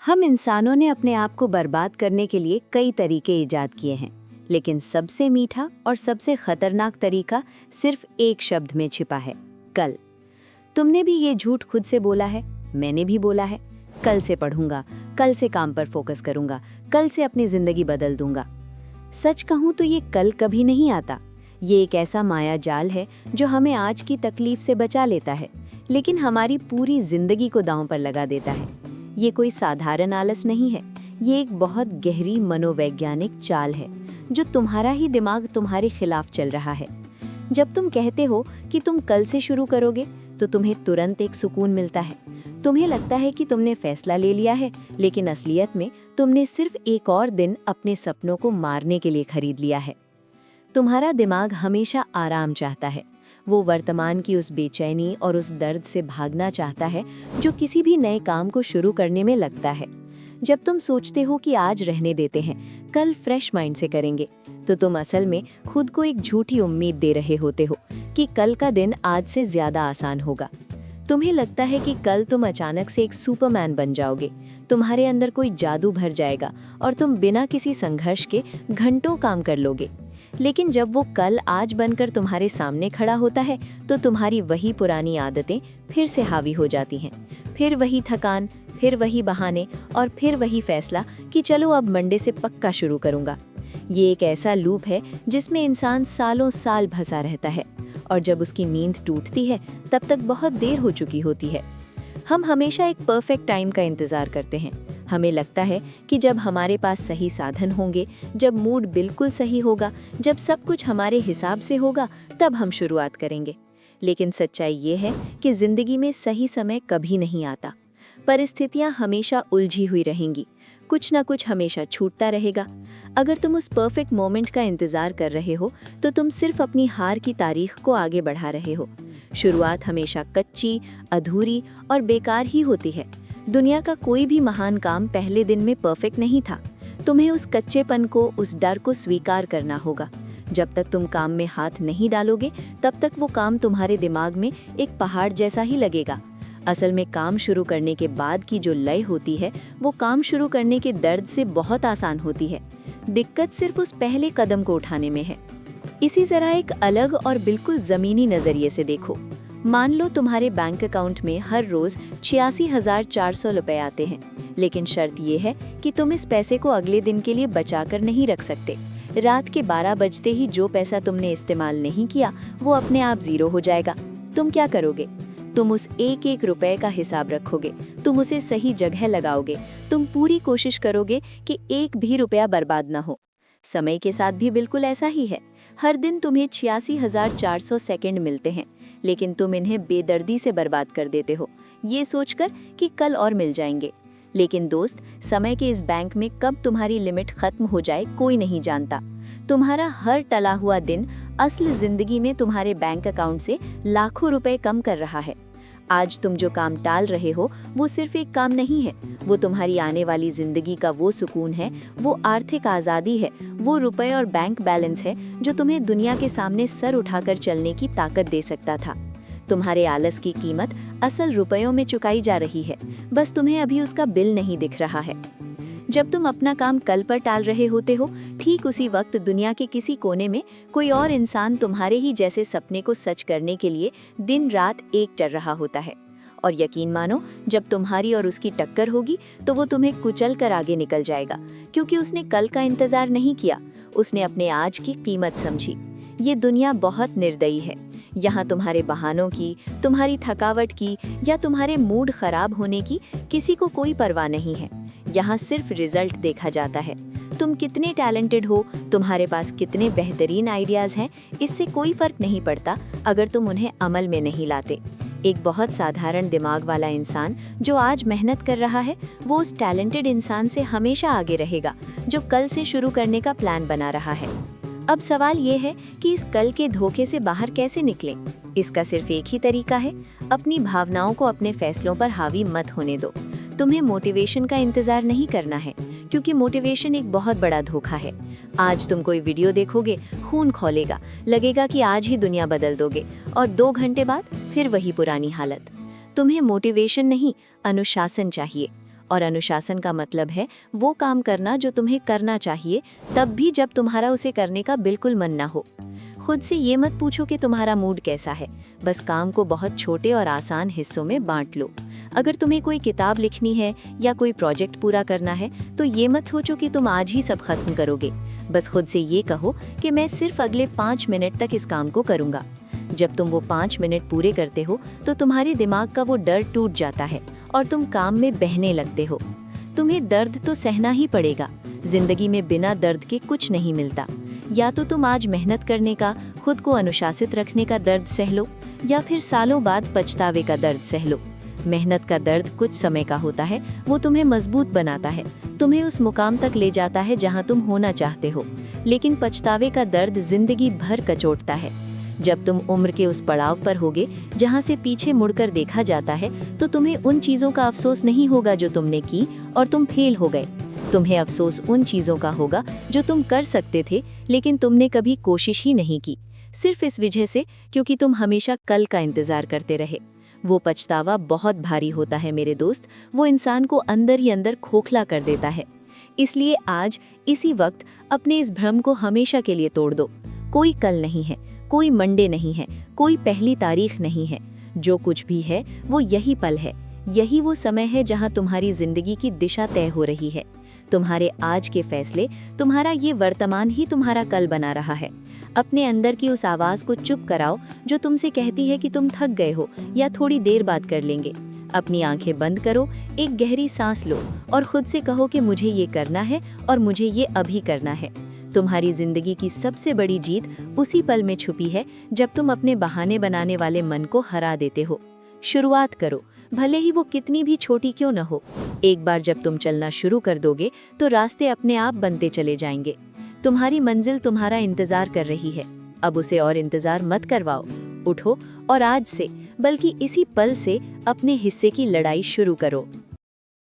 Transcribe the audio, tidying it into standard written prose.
हम इंसानों ने अपने आप को बर्बाद करने के लिए कई तरीके इजाद किए हैं, लेकिन सबसे मीठा और सबसे खतरनाक तरीका सिर्फ एक शब्द में छिपा है, कल। तुमने भी ये झूठ खुद से बोला है, मैंने भी बोला है, कल से पढ़ूंगा, कल से काम पर फोकस करूंगा, कल से अपनी जिंदगी बदल दूंगा। सच कहूं तो ये कल कभी नहीं आता। ये एक ऐसा माया जाल है जो हमें आज की तकलीफ से बचा लेता है, लेकिन हमारी पूरी जिंदगी को दांव पर लगा देता है। ये कोई साधारण आलस नहीं है, ये एक बहुत गहरी मनोवैज्ञानिक चाल है जो तुम्हारा ही दिमाग तुम्हारे खिलाफ चल रहा है। जब तुम कहते हो कि तुम कल से शुरू करोगे, तो तुम्हें तुरंत एक सुकून मिलता है। तुम्हें लगता है कि तुमने फैसला ले लिया है, लेकिन असलियत में तुमने सिर्फ एक और दिन अपने सपनों को मारने के लिए खरीद लिया है। तुम्हारा दिमाग हमेशा आराम चाहता है। वो वर्तमान की उस बेचैनी और उस दर्द से भागना चाहता है जो किसी भी नए काम को शुरू करने में लगता है। जब तुम सोचते हो कि आज रहने देते हैं, कल फ्रेश माइंड से करेंगे, तो तुम असल में खुद को एक झूठी उम्मीद दे रहे होते हो कि कल का दिन आज से ज्यादा आसान होगा। तुम्हें लगता है कि कल तुम अचानक से एक सुपरमैन बन जाओगे, तुम्हारे अंदर कोई जादू भर जाएगा और तुम बिना किसी संघर्ष के घंटों काम कर लोगे। लेकिन जब वो कल आज बनकर तुम्हारे सामने खड़ा होता है, तो तुम्हारी वही पुरानी आदतें फिर से हावी हो जाती हैं। फिर वही थकान, फिर वही बहाने और फिर वही फैसला कि चलो अब मंडे से पक्का शुरू करूंगा। ये एक ऐसा लूप है जिसमें इंसान सालों साल फंसा रहता है, और जब उसकी नींद टूटती है तब तक बहुत देर हो चुकी होती है। हम हमेशा एक परफेक्ट टाइम का इंतज़ार करते हैं। हमें लगता है कि जब हमारे पास सही साधन होंगे, जब मूड बिल्कुल सही होगा, जब सब कुछ हमारे हिसाब से होगा, तब हम शुरुआत करेंगे। लेकिन सच्चाई ये है कि ज़िंदगी में सही समय कभी नहीं आता। परिस्थितियाँ हमेशा उलझी हुई रहेंगी, कुछ ना कुछ हमेशा छूटता रहेगा। अगर तुम उस परफेक्ट मोमेंट का इंतज़ार कर रहे हो, तो तुम सिर्फ अपनी हार की तारीख को आगे बढ़ा रहे हो। शुरुआत हमेशा कच्ची, अधूरी और बेकार ही होती है। दुनिया का कोई भी महान काम पहले दिन में परफेक्ट नहीं था। तुम्हें उस कच्चेपन को, उस डर को स्वीकार करना होगा। जब तक तुम काम में हाथ नहीं डालोगे, तब तक वो काम तुम्हारे दिमाग में एक पहाड़ जैसा ही लगेगा। असल में काम शुरू करने के बाद की जो लय होती है, वो काम शुरू करने के दर्द से बहुत आसान होती है। दिक्कत सिर्फ उस पहले कदम को उठाने में है। इसी तरह एक अलग और बिल्कुल ज़मीनी नज़रिए से देखो। मान लो तुम्हारे बैंक अकाउंट में हर रोज़ 86,400 रुपए आते हैं, लेकिन शर्त ये है कि तुम इस पैसे को अगले दिन के लिए बचाकर नहीं रख सकते। रात के 12 बजते ही जो पैसा तुमने इस्तेमाल नहीं किया, वो अपने आप ज़ीरो हो जाएगा। तुम क्या करोगे? तुम उस एक एक रुपए का हिसाब रखोगे, तुम उसे सही जगह लगाओगे, तुम पूरी कोशिश करोगे कि एक भी रुपया बर्बाद ना हो। समय के साथ भी बिल्कुल ऐसा ही है। हर दिन तुम्हें 86,400 सेकंड मिलते हैं, लेकिन तुम इन्हें बेदर्दी से बर्बाद कर देते हो, ये सोचकर कि कल और मिल जाएंगे। लेकिन दोस्त, समय के इस बैंक में कब तुम्हारी लिमिट खत्म हो जाए कोई नहीं जानता। तुम्हारा हर टला हुआ दिन असल जिंदगी में तुम्हारे बैंक अकाउंट से लाखों रुपए कम कर रहा है। आज तुम जो काम टाल रहे हो, वो सिर्फ एक काम नहीं है, वो तुम्हारी आने वाली जिंदगी का वो सुकून है, वो आर्थिक आज़ादी है, वो रुपए और बैंक बैलेंस है जो तुम्हें दुनिया के सामने सर उठाकर चलने की ताकत दे सकता था। तुम्हारे आलस की कीमत असल रुपयों में चुकाई जा रही है, बस तुम्हें अभी उसका बिल नहीं दिख रहा है। जब तुम अपना काम कल पर टाल रहे होते हो, ठीक उसी वक्त दुनिया के किसी कोने में कोई और इंसान तुम्हारे ही जैसे सपने को सच करने के लिए दिन रात एक कर रहा होता है। और यकीन मानो, जब तुम्हारी और उसकी टक्कर होगी, तो वो तुम्हें कुचल कर आगे निकल जाएगा, क्योंकि उसने कल का इंतजार नहीं किया, उसने अपने आज की कीमत समझी। ये दुनिया बहुत निर्दयी है। यहाँ तुम्हारे बहानों की, तुम्हारी थकावट की या तुम्हारे मूड खराब होने की किसी को कोई परवाह नहीं है। यहाँ सिर्फ रिजल्ट देखा जाता है। तुम कितने टैलेंटेड हो, तुम्हारे पास कितने बेहतरीन आइडियाज हैं, इससे कोई फर्क नहीं पड़ता अगर तुम उन्हें अमल में नहीं लाते। एक बहुत साधारण दिमाग वाला इंसान जो आज मेहनत कर रहा है, वो उस टैलेंटेड इंसान से हमेशा आगे रहेगा जो कल से शुरू करने का प्लान बना रहा है। अब सवाल ये है कि इस कल के धोखे से बाहर कैसे निकलें? इसका सिर्फ एक ही तरीका है, अपनी भावनाओं को अपने फैसलों पर हावी मत होने दो। तुम्हें मोटिवेशन का इंतजार नहीं करना है, क्योंकि मोटिवेशन एक बहुत बड़ा धोखा है। आज तुम कोई वीडियो देखोगे, खून खौलेगा, लगेगा कि आज ही दुनिया बदल दोगे, और 2 घंटे बाद फिर वही पुरानी हालत। तुम्हें मोटिवेशन नहीं, अनुशासन चाहिए। और अनुशासन का मतलब है वो काम करना जो तुम्हें करना चाहिए, तब भी जब तुम्हारा उसे करने का बिल्कुल मन ना हो। खुद से ये मत पूछो कि तुम्हारा मूड कैसा है, बस काम को बहुत छोटे और आसान हिस्सों में बांट लो। अगर तुम्हें कोई किताब लिखनी है या कोई प्रोजेक्ट पूरा करना है तो ये मत सोचो कि तुम आज ही सब खत्म करोगे। बस खुद से ये कहो कि मैं सिर्फ अगले 5 मिनट तक इस काम को करूँगा। जब तुम वो 5 मिनट पूरे करते हो तो तुम्हारे दिमाग का वो डर टूट जाता है और तुम काम में बहने लगते हो। तुम्हें दर्द तो सहना ही पड़ेगा, जिंदगी में बिना दर्द के कुछ नहीं मिलता। या तो तुम आज मेहनत करने का, खुद को अनुशासित रखने का दर्द सह लो, या फिर सालों बाद पछतावे का दर्द सह लो। मेहनत का दर्द कुछ समय का होता है, वो तुम्हें मजबूत बनाता है, तुम्हें उस मुकाम तक ले जाता है जहां तुम होना चाहते हो। लेकिन पछतावे का दर्द जिंदगी भर कचोटता है। जब तुम उम्र के उस पड़ाव पर होगे जहां से पीछे मुड़कर देखा जाता है, तो तुम्हें उन चीज़ों का अफसोस नहीं होगा जो तुमने की और तुम फेल हो गए। तुम्हें अफसोस उन चीज़ों का होगा जो तुम कर सकते थे लेकिन तुमने कभी कोशिश ही नहीं की, सिर्फ इस वजह से क्योंकि तुम हमेशा कल का इंतज़ार करते रहे। वो पछतावा बहुत भारी होता है मेरे दोस्त, वो इंसान को अंदर ही अंदर खोखला कर देता है। इसलिए आज इसी वक्त अपने इस भ्रम को हमेशा के लिए तोड़ दो। कोई कल नहीं है, कोई मंडे नहीं है, कोई पहली तारीख नहीं है। जो कुछ भी है वो यही पल है, यही वो समय है जहां तुम्हारी जिंदगी की दिशा तय हो रही है। तुम्हारे आज के फैसले, तुम्हारा ये वर्तमान ही तुम्हारा कल बना रहा है। अपने अंदर की उस आवाज़ को चुप कराओ जो तुमसे कहती है कि तुम थक गए हो या थोड़ी देर बाद कर लेंगे। अपनी आंखें बंद करो, एक गहरी सांस लो और खुद से कहो कि मुझे ये करना है और मुझे ये अभी करना है। तुम्हारी जिंदगी की सबसे बड़ी जीत उसी पल में छुपी है जब तुम अपने बहाने बनाने वाले मन को हरा देते हो। शुरुआत करो, भले ही वो कितनी भी छोटी क्यों न हो। एक बार जब तुम चलना शुरू कर दोगे तो रास्ते अपने आप बनते चले जाएंगे। तुम्हारी मंजिल तुम्हारा इंतजार कर रही है, अब उसे और इंतजार मत करवाओ। उठो और आज से, बल्कि इसी पल से अपने हिस्से की लड़ाई शुरू करो।